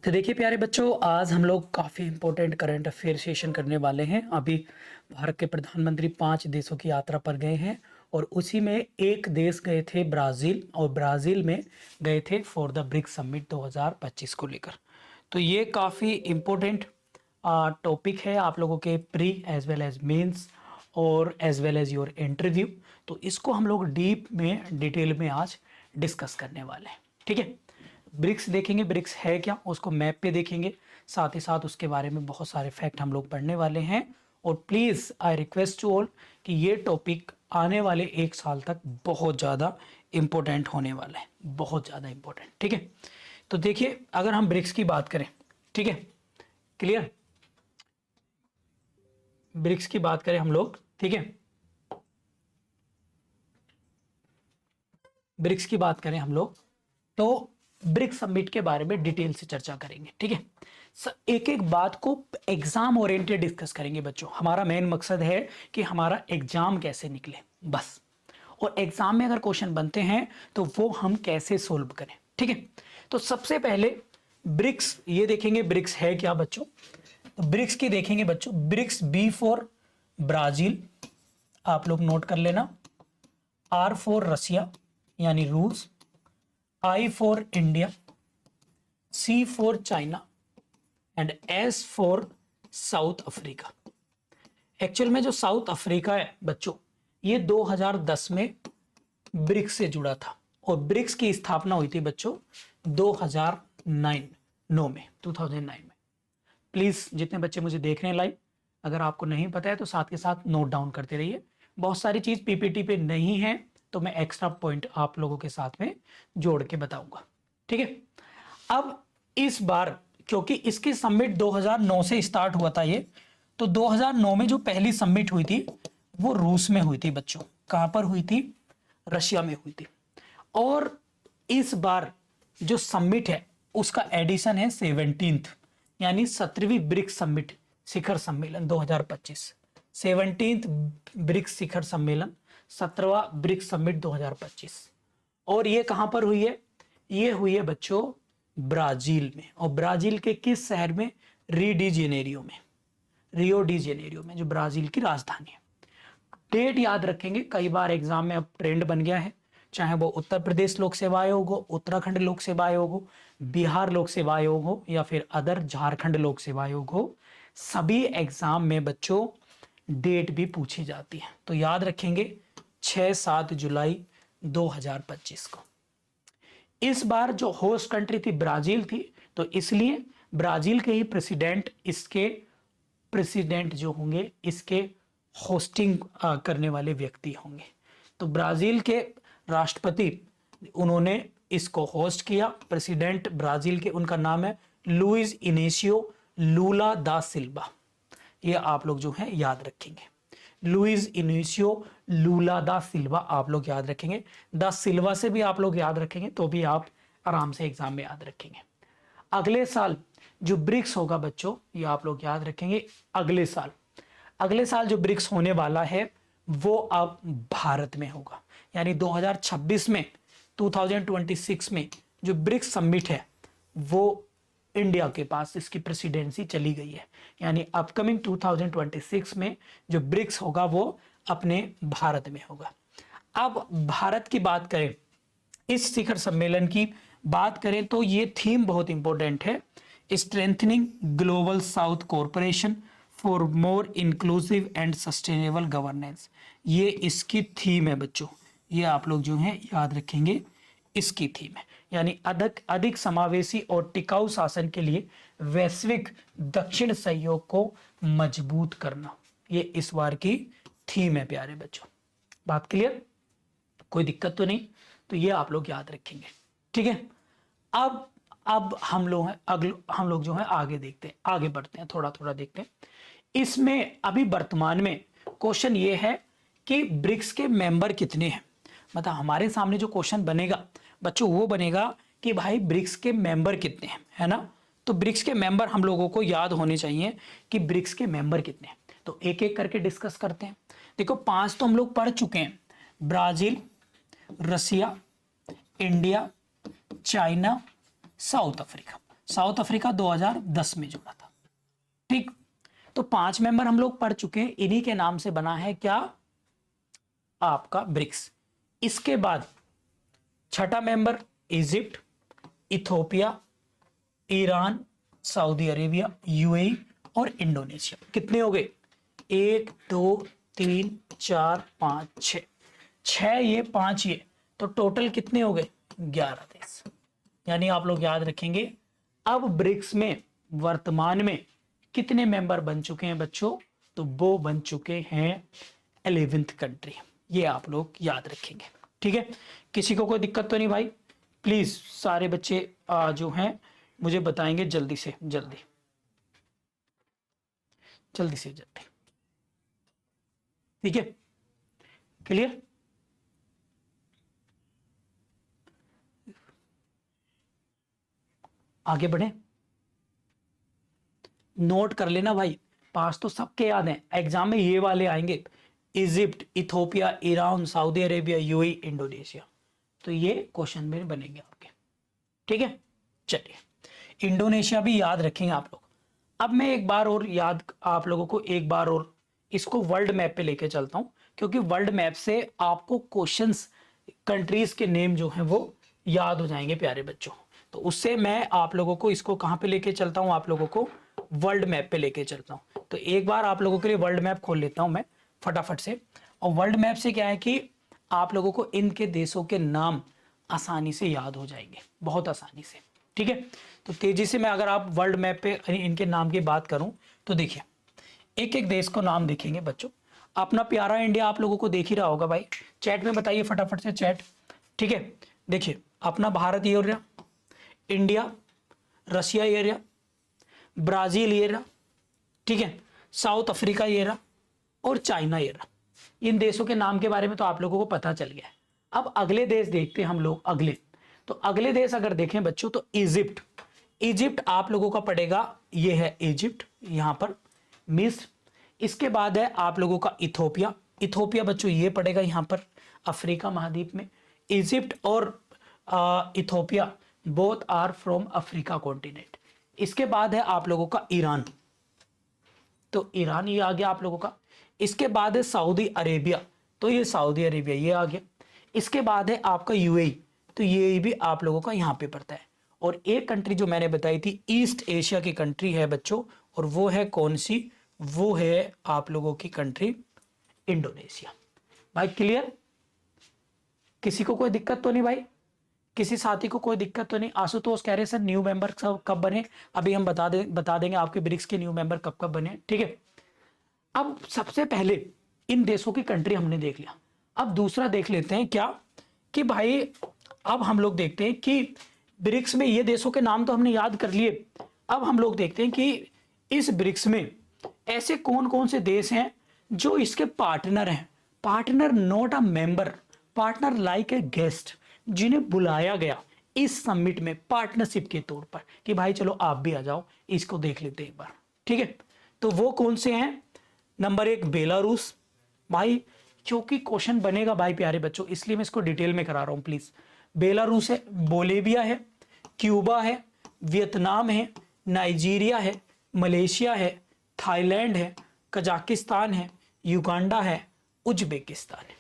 तो देखिए प्यारे बच्चों, आज हम लोग काफ़ी इंपॉर्टेंट करंट अफेयर सेशन करने वाले हैं। अभी भारत के प्रधानमंत्री 5 देशों की यात्रा पर गए हैं और उसी में एक देश गए थे ब्राज़ील, और ब्राज़ील में गए थे फॉर द ब्रिक्स समिट 2025 को लेकर। तो ये काफ़ी इम्पोर्टेंट टॉपिक है आप लोगों के pre as well as mains और as well as your interview. तो इसको हम लोग डीप में डिटेल में आज डिस्कस करने वाले हैं। ठीक है, ब्रिक्स देखेंगे, ब्रिक्स है क्या उसको मैप पे देखेंगे, साथ ही साथ उसके बारे में बहुत सारे फैक्ट हम लोग पढ़ने वाले हैं। और please I request to all कि ये टॉपिक आने वाले 1 साल तक बहुत ज़्यादा इम्पोर्टेंट होने वाला है, बहुत ज़्यादा इम्पोर्टेंट। ठीक है, तो देखिए अगर हम ब्रिक्स की बात करें, ठीक है, क्लियर, ब्रिक्स की बात करें हम लोग, ठीक है, ब्रिक्स की बात करें हम लोग तो ब्रिक्स समिट के बारे में डिटेल से चर्चा करेंगे। ठीक है, एक एक बात को एग्जाम ओरिएंटेड डिस्कस करेंगे बच्चों। हमारा मेन मकसद है कि हमारा एग्जाम कैसे निकले बस, और एग्जाम में अगर क्वेश्चन बनते हैं तो वो हम कैसे सोल्व करें। ठीक है, तो सबसे पहले ब्रिक्स ये देखेंगे, ब्रिक्स है क्या बच्चों। तो ब्रिक्स की देखेंगे बच्चों, ब्रिक्स बी फॉर ब्राजील, आप लोग नोट कर लेना, आर फॉर रसिया यानी रूस, I for India, C for China and S for south Africa. Actual में जो साउथ अफ्रीका है बच्चों, ये 2010 में ब्रिक्स से जुड़ा था और ब्रिक्स की स्थापना हुई थी बच्चों 2009 में। प्लीज जितने बच्चे मुझे देख रहे हैं लाइव, अगर आपको नहीं पता है तो साथ के साथ नोट डाउन करते रहिए। बहुत सारी चीज पीपीटी पे नहीं है तो मैं एक्स्ट्रा पॉइंट आप लोगों के साथ में जोड़ के बताऊंगा। ठीक है, अब इस बार क्योंकि इसकी समिट 2009 से स्टार्ट हुआ था ये, तो 2009 में जो पहली समिट हुई थी वो रूस में हुई थी बच्चों। कहां पर हुई थी? रशिया में हुई थी। और इस बार जो समिट है उसका एडिशन है 17th, यानी 17वीं ब्रिक्स समिट शिखर सम्मेलन 2025। 17th ब्रिक्स शिखर सम्मेलन, 17वां ब्रिक्स समिट 2025। और ये कहां पर हुई है? ये हुई है बच्चों ब्राजील में। और ब्राजील के किस शहर में? री डी जेनेरियो में, रियो डी जेनेरियो में, जो ब्राजील की राजधानी है। डेट याद रखेंगे, कई बार एग्जाम में अब ट्रेंड बन गया है, चाहे वो उत्तर प्रदेश लोक सेवा आयोग हो, उत्तराखंड लोक सेवा आयोग हो, बिहार लोक सेवा आयोग हो, या फिर अदर झारखंड लोक सेवा आयोग हो, सभी एग्जाम में बच्चों डेट भी पूछी जाती है। तो याद रखेंगे 6-7 जुलाई 2025 को। इस बार जो होस्ट कंट्री थी ब्राजील थी, तो इसलिए ब्राजील के ही प्रेसिडेंट जो होंगे इसके होस्टिंग करने वाले व्यक्ति होंगे। तो ब्राजील के राष्ट्रपति उन्होंने इसको होस्ट किया। प्रेसिडेंट ब्राजील के, उनका नाम है लुइस इनेशियो लूला दा सिल्वा। ये आप लोग जो है याद रखेंगे, लुइस इनेशियो लूला दा सिल्वा आप लोग याद रखेंगे। दा सिल्वा से भी आप लोग याद रखेंगे तो भी आप आराम से एग्जाम में याद रखेंगे। अगले साल जो ब्रिक्स होगा बच्चों, ये आप लोग याद रखेंगे, अगले साल जो ब्रिक्स होने वाला है वो अब भारत में होगा। यानी 2026 में, 2026 में जो ब्रिक्स समिट है वो इंडिया के पास इसकी प्रेसिडेंसी चली गई है। यानी अपकमिंग 2026 में जो ब्रिक्स होगा वो अपने भारत में होगा। अब भारत की बात करें, इस शिखर सम्मेलन की बात करें तो ये थीम बहुत इंपॉर्टेंट है, strengthening global south corporation for more inclusive and sustainable governance. ये इसकी थीम है बच्चों, ये आप लोग जो है याद रखेंगे, इसकी थीम है। यानी अधिक समावेशी और टिकाऊ शासन के लिए वैश्विक दक्षिण सहयोग को मजबूत करना, ये इस बार की थीम है प्यारे बच्चों। बात क्लियर? कोई दिक्कत तो नहीं? तो ये आप लोग याद रखेंगे। ठीक है, अब हम लोग जो है आगे देखते हैं, आगे बढ़ते हैं, थोड़ा थोड़ा देखते हैं। इसमें अभी वर्तमान में क्वेश्चन ये है कि ब्रिक्स के मेंबर कितने हैं। मतलब हमारे सामने जो क्वेश्चन बनेगा बच्चों वो बनेगा कि भाई ब्रिक्स के मेंबर कितने हैं, है ना। तो ब्रिक्स के मेंबर हम लोगों को याद होने चाहिए कि ब्रिक्स के मेंबर कितने हैं। तो एक एक करके डिस्कस करते हैं। देखो 5 तो हम लोग पढ़ चुके हैं, Brazil, Russia, India, China, South Africa. South Africa 2010 में जुड़ा था। ठीक, तो 5 मेंबर हम लोग पढ़ चुके हैं, इन्हीं के नाम से बना है क्या आपका ब्रिक्स। इसके बाद छठा member Egypt, Ethiopia, Iran, Saudi Arabia, UAE और इंडोनेशिया। कितने हो गए? 1 2 3 4 5 6, 6 ये 5 ये, तो टोटल कितने हो गए? 11 देश। यानी आप लोग याद रखेंगे, अब ब्रिक्स में वर्तमान में कितने मेंबर बन चुके हैं बच्चों? तो वो बन चुके हैं 11th कंट्री। ये आप लोग याद रखेंगे, ठीक है। किसी को कोई दिक्कत तो नहीं भाई? प्लीज सारे बच्चे जो हैं मुझे बताएंगे जल्दी से जल्दी, जल्दी से जल्दी, ठीक है। क्लियर? आगे बढ़े, नोट कर लेना भाई, पास तो सबके याद हैं, एग्जाम में ये वाले आएंगे, Egypt, Ethiopia, Iran, Saudi Arabia, UAE, Indonesia. तो ये क्वेश्चन में बनेंगे आपके, ठीक है। चलिए, इंडोनेशिया भी याद रखेंगे आप लोग। अब मैं एक बार और याद, आप लोगों को एक बार और इसको वर्ल्ड मैप पे लेके चलता हूं, क्योंकि वर्ल्ड मैप से आपको क्वेश्चंस, कंट्रीज के नेम जो हैं वो याद हो जाएंगे प्यारे बच्चों। तो उससे मैं आप लोगों को इसको कहां पे लेके चलता हूं, आप लोगों को वर्ल्ड मैप पे लेके चलता हूं। तो एक बार आप लोगों के लिए वर्ल्ड मैप खोल लेता हूं मैं फटाफट से। और वर्ल्ड मैप से क्या है कि आप लोगों को इनके देशों के नाम आसानी से याद हो जाएंगे, बहुत आसानी से, ठीक है। तो तेजी से मैं अगर आप वर्ल्ड मैप पे इनके नाम की बात करूं तो देखिए, एक एक देश को नाम देखेंगे बच्चों। अपना प्यारा इंडिया आप लोगों को देख ही रहा होगा भाई, चैट में बताइए फटाफट से चैट, ठीक है। देखिए, अपना भारत ये एरिया, इंडिया, रशिया ये एरिया, ब्राजील ये रहा, ठीक है, साउथ अफ्रीका ये रहा और चाइना ये रहा। इन देशों के नाम के बारे में तो आप लोगों को पता चल गया है। अब अगले देश देखते हैं हम लोग, अगले, तो अगले देश अगर देखें बच्चों तो इजिप्ट, इजिप्ट आप लोगों का पड़ेगा, ये है इजिप्ट, यहां पर मिस्र। इसके बाद है आप लोगों का इथोपिया, इथोपिया बच्चों ये पड़ेगा यहां पर अफ्रीका महाद्वीप में। इजिप्ट और Ethiopia both are from Africa continent. इसके बाद है आप लोगों का ईरान, तो ईरान ये आ गया आप लोगों का। इसके बाद है सऊदी अरेबिया, तो ये सऊदी अरेबिया ये आ गया। इसके बाद है आपका यूएई, तो ये भी आप लोगों का यहां पे पड़ता है। और एक कंट्री जो मैंने बताई थी ईस्ट एशिया की कंट्री है बच्चों, और वो है कौन सी? वो है आप लोगों की कंट्री इंडोनेशिया। भाई क्लियर? किसी को कोई दिक्कत तो नहीं भाई? किसी साथी को कोई दिक्कत तो नहीं? आशुतोष कह रहे सर न्यू मेंबर कब बने? अभी हम बता देंगे आपके ब्रिक्स के न्यू मेंबर कब कब बने, ठीक है। अब सबसे पहले इन देशों की कंट्री हमने देख लिया। अब दूसरा देख लेते हैं क्या कि भाई, अब हम लोग देखते हैं कि ब्रिक्स में ये देशों के नाम तो हमने याद कर लिए। अब हम लोग देखते हैं कि इस ब्रिक्स में ऐसे कौन कौन से देश हैं जो इसके पार्टनर हैं, partner not a member, partner like a guest, जिन्हें बुलाया गया इस समिट में पार्टनरशिप के तौर पर कि भाई चलो आप भी आ जाओ, इसको देख लेते हैं एक बार, ठीक है। तो वो कौन से हैं? नंबर 1 बेलारूस, भाई क्योंकि क्वेश्चन बनेगा भाई प्यारे बच्चों, इसलिए मैं इसको डिटेल में करा रहा हूं प्लीज। बेलारूस है, बोलेविया है, क्यूबा है, वियतनाम है, नाइजीरिया है, मलेशिया है, थाईलैंड है, कजाकिस्तान है, युगांडा है, उज्बेकिस्तान है।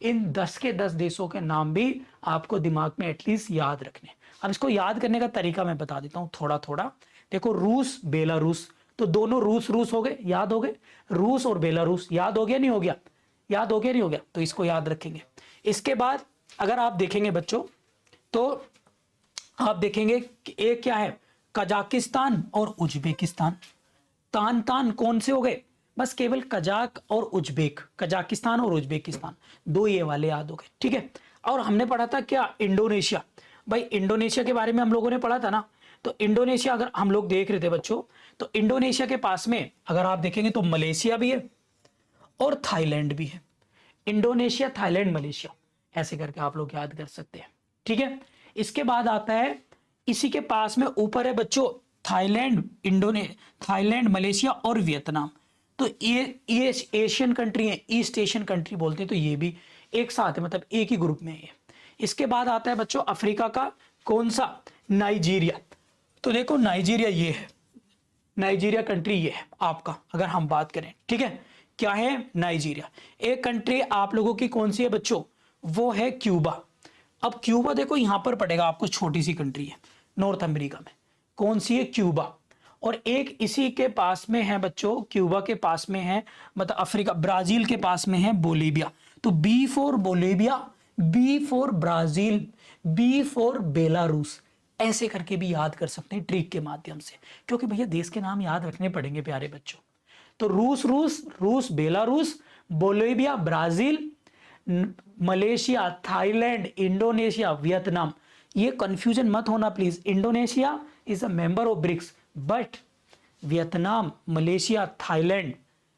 इन 10 के 10 देशों के नाम भी आपको दिमाग में एटलीस्ट याद रखने। अब इसको याद करने का तरीका मैं बता देता हूं थोड़ा थोड़ा। देखो, रूस, बेलारूस, तो दोनों रूस रूस हो गए, याद हो गए, रूस और बेलारूस, याद हो गया नहीं हो गया? याद हो गया नहीं हो गया? तो इसको याद रखेंगे। इसके बाद अगर आप देखेंगे बच्चों तो आप देखेंगे कि एक क्या है, कजाकिस्तान और उज्बेकिस्तान। तान तान कौन से हो गए? बस केवल कजाक और उज्बेक, कजाकिस्तान और उज्बेकिस्तान, दो ये वाले याद हो गए, ठीक है। और हमने पढ़ा था क्या, इंडोनेशिया। भाई इंडोनेशिया के बारे में हम लोगों ने पढ़ा था ना, तो इंडोनेशिया अगर हम लोग देख रहे थे बच्चों, तो इंडोनेशिया के पास में अगर आप देखेंगे तो मलेशिया भी है और थाईलैंड भी है। इंडोनेशिया, थाईलैंड, मलेशिया, ऐसे करके आप लोग याद कर सकते हैं, ठीक है। इसके बाद आता है, इसी के पास में ऊपर है बच्चों थाईलैंड, थाईलैंड, मलेशिया और वियतनाम। तो ये एशियन कंट्री है, ईस्ट एशियन कंट्री बोलते हैं, तो ये भी एक साथ है, मतलब एक ही ग्रुप में है। इसके बाद आता है बच्चों अफ्रीका का कौन सा? नाइजीरिया। तो देखो नाइजीरिया ये है, नाइजीरिया कंट्री ये है आपका, अगर हम बात करें, ठीक है, क्या है नाइजीरिया। एक कंट्री आप लोगों की कौन सी है बच्चों, वो है क्यूबा। अब क्यूबा देखो यहां पर पड़ेगा आपको, छोटी सी कंट्री है नॉर्थ अमेरिका में, कौन सी है, क्यूबा। और एक इसी के पास में है बच्चों, क्यूबा के पास में है, मतलब अफ्रीका, ब्राजील के पास में है बोलीविया। तो B for Bolivia, B for Brazil, B for Belarus, ऐसे करके भी याद कर सकते हैं ट्रिक के माध्यम से, क्योंकि भैया देश के नाम याद रखने पड़ेंगे प्यारे बच्चों। तो रूस Belarus, Bolivia Brazil, Malaysia, Thailand, Indonesia, Vietnam. ये कंफ्यूजन मत होना please, Indonesia is a member of BRICS, but Vietnam, Malaysia, Thailand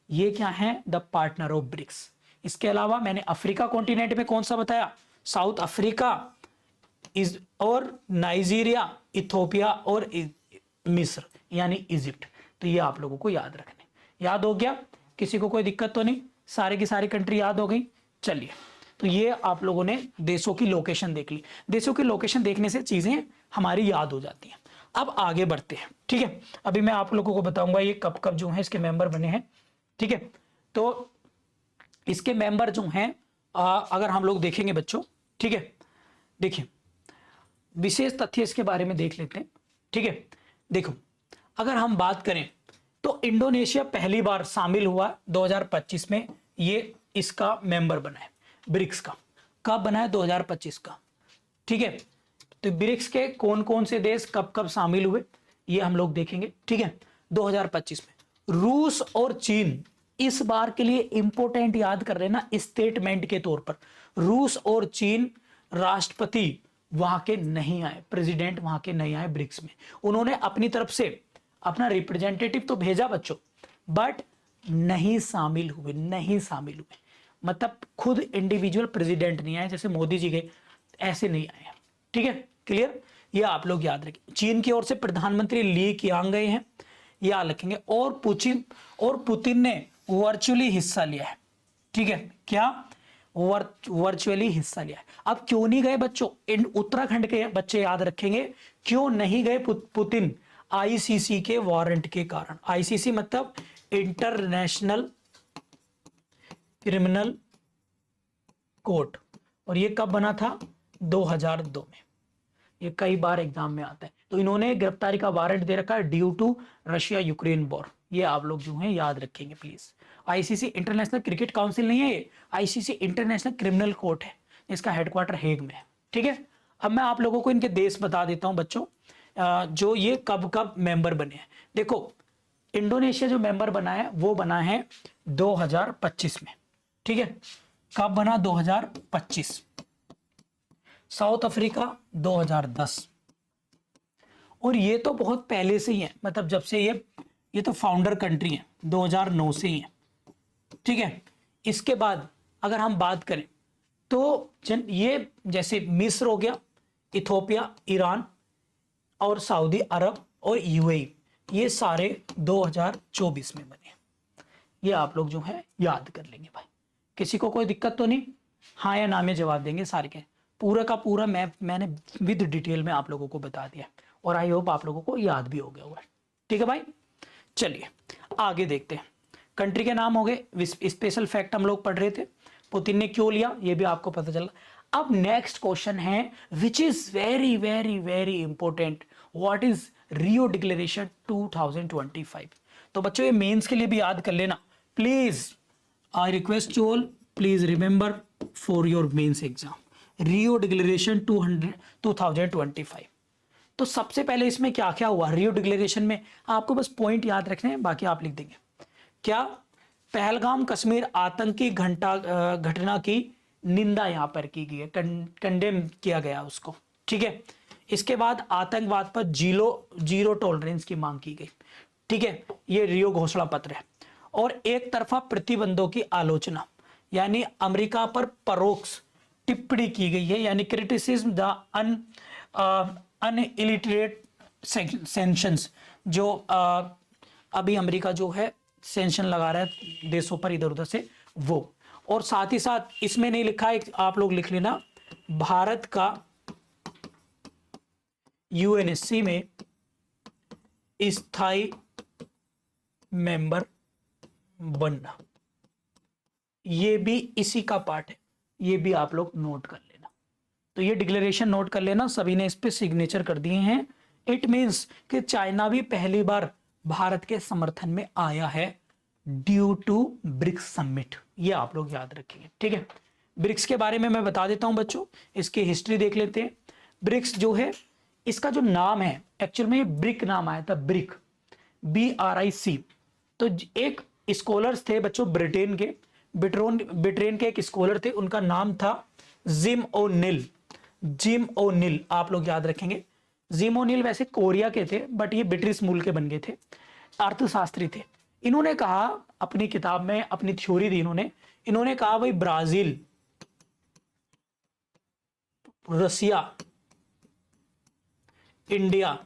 ये क्या है, द पार्टनर ऑफ ब्रिक्स। इसके अलावा मैंने अफ्रीका कॉन्टिनेंट में कौन सा बताया, साउथ अफ्रीका इज, और नाइजीरिया, इथोपिया और मिस्र यानी इजिप्ट। तो ये आप लोगों को याद रखने, याद हो गया, किसी को कोई दिक्कत तो नहीं, सारे की सारी कंट्री याद हो गई। चलिए, तो ये आप लोगों ने देशों की लोकेशन देख ली, देशों की लोकेशन देखने से चीजें हमारी याद हो जाती हैं। अब आगे बढ़ते हैं, ठीक है। अभी मैं आप लोगों को बताऊंगा ये कब कब जो है इसके मेंबर बने हैं, ठीक है। तो इसके मेंबर जो हैं अगर हम लोग देखेंगे बच्चों, ठीक है, देखिए विशेष तथ्य इसके बारे में देख लेते हैं, ठीक है। देखो अगर हम बात करें तो इंडोनेशिया पहली बार शामिल हुआ 2025 में, ये इसका मेंबर बना है ब्रिक्स का। कब बना है, 2025 का, ठीक है। तो ब्रिक्स के कौन कौन से देश कब कब शामिल हुए ये हम लोग देखेंगे, ठीक है। 2025 में रूस और चीन इस बार के लिए इंपॉर्टेंट याद कर रहे ना स्टेटमेंट के तौर पर, रूस और चीन राष्ट्रपति वहां के नहीं आए, प्रेसिडेंट वहां के नहीं आए ब्रिक्स में। उन्होंने अपनी तरफ से अपना रिप्रेजेंटेटिव तो भेजा बच्चों, बट नहीं शामिल हुए, नहीं शामिल हुए, मतलब खुद इंडिविजुअल प्रेसिडेंट नहीं आए, जैसे मोदी जी गए ऐसे नहीं आए, ठीक है, क्लियर। ये आप लोग याद रखें। चीन की ओर से प्रधानमंत्री ली कियांग गए हैं, याद रखेंगे। और पुतिन ने वर्चुअली हिस्सा लिया है, ठीक है, क्या वर्चुअली हिस्सा लिया है। अब क्यों नहीं गए बच्चों, इन उत्तराखंड के बच्चे याद रखेंगे, क्यों नहीं गए पुतिन, आईसीसी के वारंट के कारण। आईसीसी मतलब इंटरनेशनल क्रिमिनल कोर्ट, और ये कब बना था, 2002 में। ये कई बार एग्जाम में आता है। तो इन्होंने गिरफ्तारी का वारंट दे रखा है due to Russia Ukraine war. ये आप लोग जो हैं याद रखेंगे please. ICC International Cricket Council नहीं है ये, आईसीसी इंटरनेशनल क्रिमिनल कोर्ट है, इसका हेडक्वार्टर हेग में है, ठीक है। अब मैं आप लोगों को इनके देश बता देता हूं बच्चों, जो ये कब कब मेंबर बने हैं। देखो इंडोनेशिया जो मेंबर बना है वो बना है 2025 में, ठीक है। कब बना, 2025। साउथ अफ्रीका 2010, और ये तो बहुत पहले से ही है, मतलब जब से ये तो फाउंडर कंट्री है, 2009 से ही है, ठीक है। इसके बाद अगर हम बात करें तो ये जैसे मिस्र हो गया, इथोपिया, ईरान और सऊदी अरब और यूएई, ये सारे 2024 में बने। ये आप लोग जो है याद कर लेंगे भाई, किसी को कोई दिक्कत तो नहीं, हाँ या ना में जवाब देंगे सारे के। पूरा का पूरा मैंने विद डिटेल में आप लोगों को बता दिया, और आई होप आप लोगों को याद भी हो गया होगा, ठीक है भाई। चलिए आगे देखते हैं। कंट्री के नाम हो गए, स्पेशल फैक्ट हम लोग पढ़ रहे थे, पुतिन ने क्यों लिया ये भी आपको पता चला। अब नेक्स्ट क्वेश्चन है which is very very very important, what is Rio declaration 2025। तो बच्चों ये मेंस के लिए भी याद कर लेना please, I request you all please remember for your mains exam, Rio declaration 2025। तो सबसे पहले इसमें क्या क्या हुआ रियो डिक्लेरेशन में, आपको बस पॉइंट याद रखने हैं, बाकी आप लिख देंगे। क्या, पहलगाम कश्मीर आतंकी घटना की निंदा यहां पर की गई है, कंडेम किया गया उसको, ठीक है। इसके बाद आतंकवाद पर जीरो टॉलरेंस की मांग की गई, ठीक है, ये रियो घोषणा पत्र है। और एक तरफा प्रतिबंधों की आलोचना, यानी अमेरिका पर परोक्ष टिप्पणी की गई है, यानी क्रिटिसिज्म द अनइलिटरेट सैंक्शंस, जो अभी अमेरिका जो है सैंक्शन लगा रहा है देशों पर इधर उधर से वो। और साथ ही साथ इसमें नहीं लिखा है, आप लोग लिख लेना, भारत का यूएनएससी में स्थायी मेंबर बनना, ये भी इसी का पार्ट है, ये भी आप लोग नोट कर लेना। तो ये डिक्लेरेशन नोट कर लेना, सभी ने इस पे सिग्नेचर कर दिए हैं। इट मींस कि चाइना भी पहली बार भारत के समर्थन में आया है ड्यू टू ब्रिक्स समिट, ये आप लोग याद रखिए, ठीक है। ब्रिक्स के बारे में मैं बता देता हूं बच्चों, इसकी हिस्ट्री देख लेते हैं। ब्रिक्स जो है, इसका जो नाम है एक्चुअल में ये ब्रिक नाम आया था, ब्रिक, BRIC। तो एक स्कॉलर्स थे बच्चों ब्रिटेन के, ब्रिटेन के एक स्कॉलर थे, उनका नाम था जिम ओनिल। जिम ओनिल आप लोग याद रखेंगे। जिम ओनिल वैसे कोरिया के थे, बट ये ब्रिटिश मूल के बन गए थे, अर्थशास्त्री थे। इन्होंने कहा अपनी किताब में, अपनी थ्योरी दी इन्होंने कहा भाई ब्राजील, रसिया, इंडिया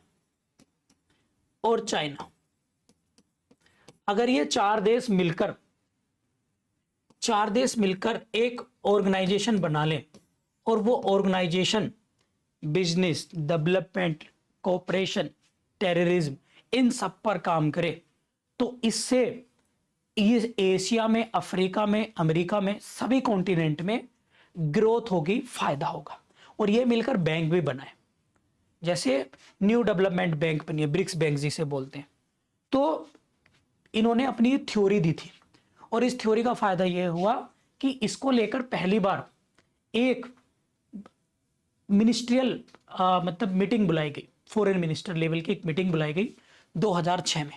और चाइना, अगर ये चार देश मिलकर एक ऑर्गेनाइजेशन बना लें, और वो organisation business, development, cooperation, terrorism, इन सब पर काम करे, तो इससे इस एशिया में, अफ्रीका में, अमेरिका में, सभी कॉन्टिनेंट में ग्रोथ होगी, फायदा होगा। और ये मिलकर बैंक भी बनाए, जैसे न्यू डेवलपमेंट बैंक बनी है, ब्रिक्स बैंक जिसे बोलते हैं। तो इन्होंने अपनी थ्योरी दी थी, और इस थ्योरी का फायदा यह हुआ कि इसको लेकर पहली बार एक मिनिस्ट्रियल मतलब मीटिंग बुलाई गई, फॉरेन मिनिस्टर लेवल की एक मीटिंग बुलाई गई 2006 में।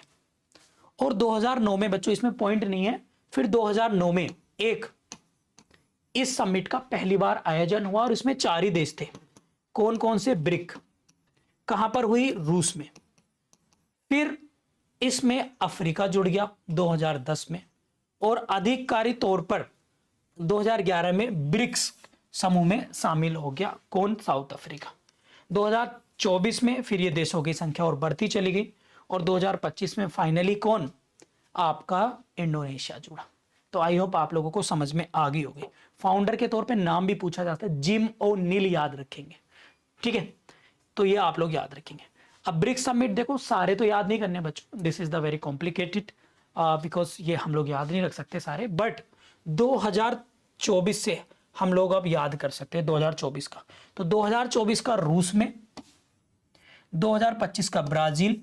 और 2009 में बच्चों, इसमें पॉइंट नहीं है, फिर 2009 में एक इस समिट का पहली बार आयोजन हुआ, और इसमें 4 ही देश थे। कौन कौन से? ब्रिक। कहां पर हुई? रूस में। फिर इसमें अफ्रीका जुड़ गया 2010 में, और आधिकारिक तौर पर 2011 में ब्रिक्स समूह में शामिल हो गया। कौन? South Africa. 2024 में फिर ये देशों की संख्या और बढ़ती चली गई, और 2025 में फाइनली कौन? आपका इंडोनेशिया जुड़ा। तो आई होप आप लोगों को समझ में आ गई होगी। फाउंडर के तौर पे नाम भी पूछा जाता है, जिम ओनिल, याद रखेंगे, ठीक है। तो ये आप लोग याद रखेंगे। अब ब्रिक्स समिट देखो, सारे तो याद नहीं करने बच्चों, this is the very complicated, because ये हम लोग याद नहीं रख सकते सारे, बट 2024 से हम लोग अब याद कर सकते हैं 2024 का। तो 2024 का रूस में, 2025 का ब्राजील,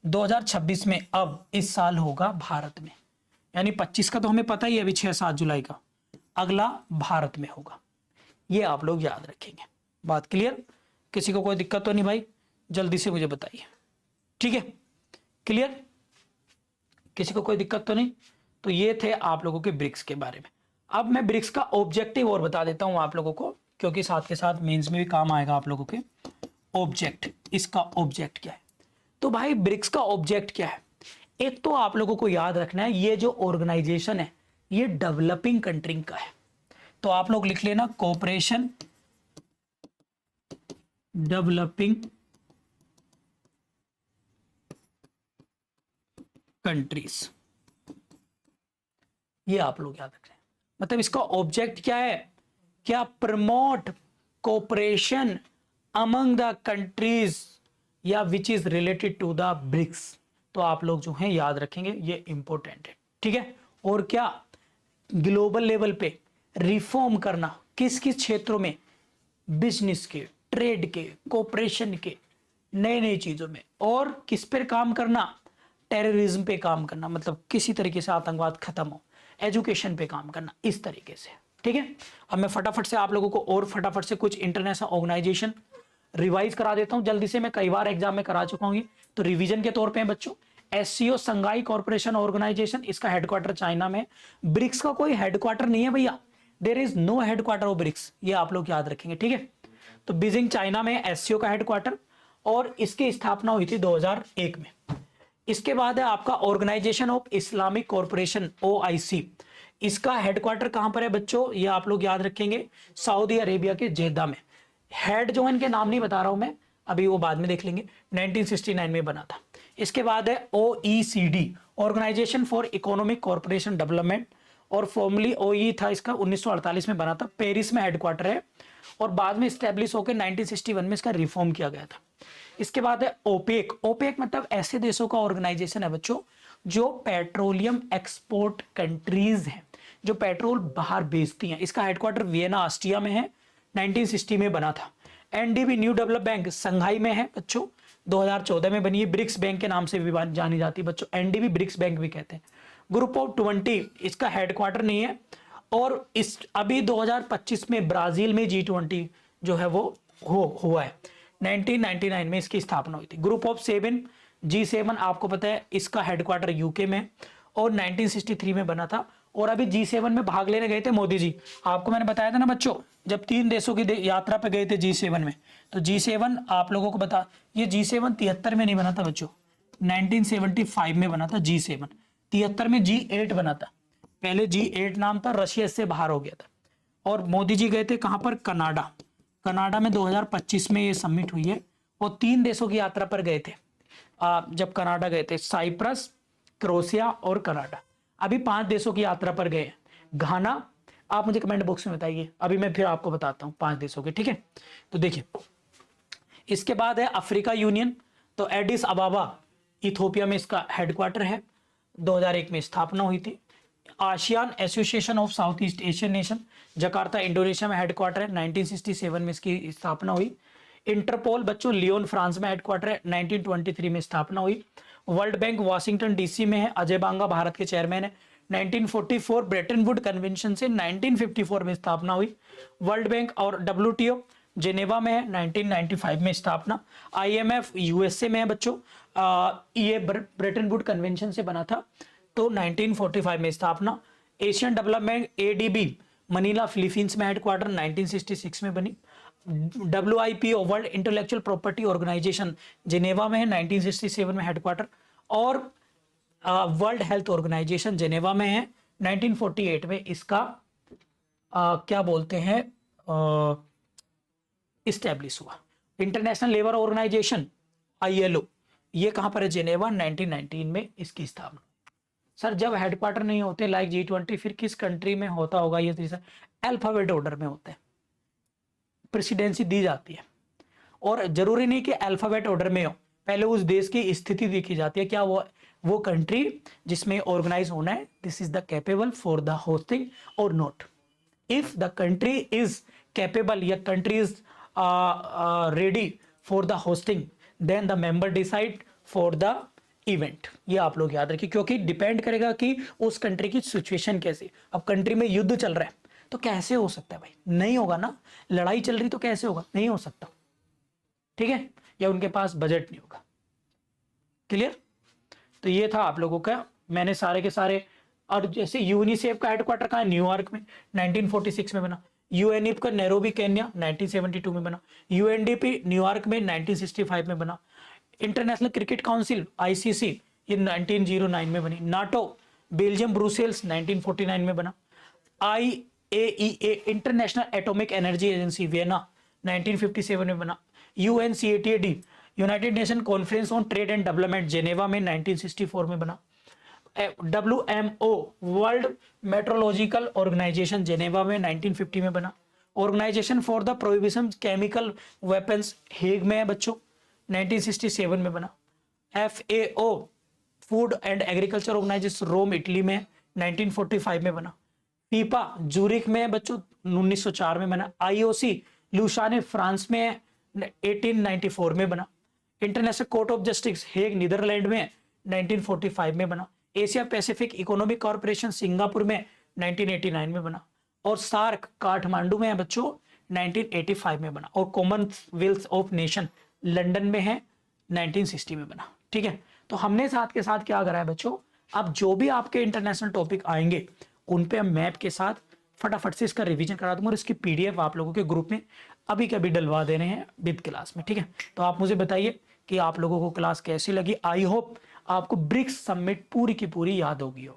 2026 में अब इस साल होगा भारत में, यानी 25 का तो हमें पता ही है अभी 6-7 जुलाई का, अगला भारत में होगा। ये आप लोग याद रखेंगे। बात क्लियर? किसी को कोई दिक्कत तो नहीं भाई? जल्दी से मुझे बताइए, ठीक है? क्लियर? किसी को कोई दिक्कत तो नहीं? तो ये थे आप लोगों के ब्रिक्स के बारे में। अब मैं ब्रिक्स का ऑब्जेक्टिव और बता देता हूं आप लोगों को, क्योंकि साथ के साथ मेंस में भी काम आएगा आप लोगों के। ऑब्जेक्ट, इसका ऑब्जेक्ट क्या है? तो भाई ब्रिक्स का ऑब्जेक्ट क्या है? एक तो आप लोगों को याद रखना है, ये जो ऑर्गेनाइजेशन है ये डेवलपिंग कंट्री का है। तो आप लोग लिख लेना, कोऑपरेशन डेवलपिंग कंट्रीज, ये आप लोग याद रख रहे हैं। मतलब इसका ऑब्जेक्ट क्या है? क्या? Promote cooperation among the countries, या which is related to the BRICS. तो आप लोग जो हैं याद रखेंगे, ये इंपॉर्टेंट है, ठीक है। और क्या? ग्लोबल लेवल पे रिफॉर्म करना, किस किस क्षेत्रों में? बिजनेस के, ट्रेड के, कोऑपरेशन के, नई नई चीजों में। और किस पर काम करना? टेररिज्म पे काम करना, मतलब किसी तरीके से आतंकवाद खत्म हो। एजुकेशन पे काम करना, इस तरीके से, ठीक है। अब मैं फटाफट से आप लोगों को और फटाफट से कुछ इंटरनेशनल ऑर्गेनाइजेशन रिवाइज करा देता हूं जल्दी से। मैं कई बार एग्जाम में करा चुका हूं, तो रिवीजन के तौर पे हैं बच्चों। एससीओ, संघाई कॉर्पोरेशन ऑर्गेनाइजेशन, इसका हेडक्वार्टर चाइना में। ब्रिक्स का कोई हेडक्वार्टर नहीं है भैया, there is no headquarter of BRICS, ये आप लोग याद रखेंगे, ठीक है। तो बीजिंग चाइना में एससीओ का हेडक्वार्टर, और इसकी स्थापना हुई थी 2001 में। इसके बाद है आपका Organisation of Islamic Corporation, OIC। इसका हेडक्वार्टर कहां पर है बच्चों? ये आप लोग याद रखेंगे, सऊदी अरेबिया के जेद्दा में। हेड जो है, इनके नाम नहीं बता रहा हूं मैं अभी, वो बाद में देख लेंगे, 1969 में बना था। इसके बाद है OECD, Organisation for Economic Corporation Development, और फॉर्मली OE था इसका, 1948 में बना था, पेरिस में हेडक्वार्टर है, और बाद में स्टैब्लिश होकर 1961 में इसका रिफॉर्म किया गया था। इसके बाद है ओपेक। ओपेक मतलब ऐसे देशों का ऑर्गेनाइजेशन है बच्चों जो पेट्रोलियम एक्सपोर्ट कंट्रीज हैं, जो पेट्रोल बाहर बेचती हैं। इसका हेडक्वार्टर वियना ऑस्ट्रिया में है, 1960 में बना था। एनडीबी न्यू डेवलप बैंक संघाई में है बच्चों, 2014 में बनी है। ब्रिक्स बैंक के नाम से भी जानी जाती है बच्चों, एनडीबी ब्रिक्स बैंक भी कहते हैं। ग्रुप ऑफ 20 इसका हेडक्वार्टर नहीं है। और इस अभी 2025 में ब्राजील में G20 जो है वो हुआ है। 1999 में इसकी स्थापना हुई थी। ग्रुप ऑफ 7 G7 आपको पता है इसका हेडक्वार्टर यूके में और 1963 में बना था। और अभी G7 में भाग लेने गए थे मोदी जी। आपको मैंने बताया था ना बच्चों, जब 3 देशों की यात्रा पे गए थे G7 में, तो G7 आप लोगों को बता, ये G7 73 में नहीं बना था बच्चों, 1975 में बना था G7। 73 में G8 बना था, पहले G8 नाम था, रशिया से बाहर हो गया था। और मोदी जी गए थे कहां पर, कनाडा। कनाडा में 2025 में ये समिट हुई है। और 3 देशों की यात्रा पर गए थे जब कनाडा गए थे, साइप्रस, क्रोएशिया और कनाडा। अभी 5 देशों की यात्रा पर गए। घाना, आप मुझे कमेंट बॉक्स में बताइए, अभी मैं फिर आपको बताता हूं 5 देशों के, ठीक है। तो देखिए इसके बाद है अफ्रीका यूनियन। तो एडिस अबाबा इथोपिया में इसका हेडक्वार्टर है, 2001 में स्थापना हुई थी। ASEAN association of south east Asian nation, Jakarta Indonesia में हेडक्वार्टर है, 1967 में इसकी स्थापना हुई। इंटरपोल बच्चों लियोन फ्रांस में हेडक्वार्टर है, 1923 में स्थापना हुई। वर्ल्ड बैंक वाशिंगटन डीसी में है, अजय बांगा भारत के चेयरमैन है। 1944 ब्रेटन वुड कन्वेंशन से 1954 में स्थापना हुई। वर्ल्ड बैंक और WTO जेनेवा में है, 1995 में स्थापना। IMF यूएसए में है बच्चों, ये ब्रेटन वुड कन्वेंशन से बना था, तो 1945 में स्थापना। Asian Development ADB Manila Philippines में हेडक्वार्टर, 1966 में बनी। WIPO World Intellectual Property Organisation Geneva में है, 1967 में हेडक्वार्टर। और वर्ल्ड हेल्थ ऑर्गेनाइजेशन जेनेवा में है, 1948 में इसका क्या बोलते हैं इस्टेब्लिश हुआ। इंटरनेशनल लेबर ऑर्गेनाइजेशन ILO ये कहां पर है, जेनेवा, 1919 में इसकी स्थापना। सर जब हेडक्वार्टर नहीं होते लाइक G20, फिर किस कंट्री में होता होगा ये तीसरा, अल्फाबेट ऑर्डर में होते हैं, प्रेसिडेंसी दी जाती है। और जरूरी नहीं कि अल्फाबेट ऑर्डर में हो, पहले उस देश की स्थिति देखी जाती है, क्या वो कंट्री जिसमें ऑर्गेनाइज होना है, this is the capable for the hosting और not. If the country is capable या country is ready for the hosting, then the member decide for the event. ये आप लोग याद रखिए, क्योंकि डिपेंड करेगा कि उस कंट्री की सिचुएशन कैसी। अब कंट्री में युद्ध चल रहा है तो कैसे हो सकता है भाई, नहीं होगा ना। लड़ाई चल रही तो कैसे होगा, नहीं हो सकता, ठीक है। या उनके पास बजट नहीं होगा। क्लियर। तो ये था आप लोगों का, मैंने सारे के सारे। और जैसे यूनिसेफ का हेडक्वार्टर कहाँ है, न्यूयॉर्क में, 1946 में बना। UNEP का नैरोबी केन्या, 1972 में बना। UNDP न्यूयॉर्क में 1965 में बना। इंटरनेशनल क्रिकेट काउंसिल ICC ये 1909 में बनी। नाटो बेल्जियम ब्रुसेल्स 1949 में बना। IAEA International Atomic Energy Agency Vienna 1957 में बना। UNCTAD United Nation Conference on Trade and Development Geneva में 1964 में बना। WMO World Meteorological Organisation Geneva में 1950 में बना। Organisation for the Prohibition Chemical Weapons Hague में है बच्चों, 1967 में बना। FAO Food and Agriculture Organisation Rome Italy में 1945 में बना। फीपा जूरिक में बच्चों 1904 में बना। IOC लुसाने फ्रांस में 1894 में बना। International Court of Justice Hague Netherland में 1945 में बना। Asia Pacific Economic Corporation Singapore में 1989 में बना। और सार्क काठमांडू में है बच्चों, 1985 में बना। और कॉमनवेल्थ ऑफ नेशन लंदन में है, 1960 में बना। ठीक है, तो हमने साथ के साथ क्या करा है बच्चों, अब जो भी आपके इंटरनेशनल टॉपिक आएंगे उन पे हम मैप के साथ फटाफट से इसका रिवीजन करा दूंगा और इसकी PDF आप लोगों के ग्रुप में अभी के अभी डलवा देने हैं विद क्लास में। ठीक है, तो आप मुझे बताइए कि आप लोगों को क्लास कैसी लगी। आई होप आपको ब्रिक्स समिट पूरी की पूरी याद होगी।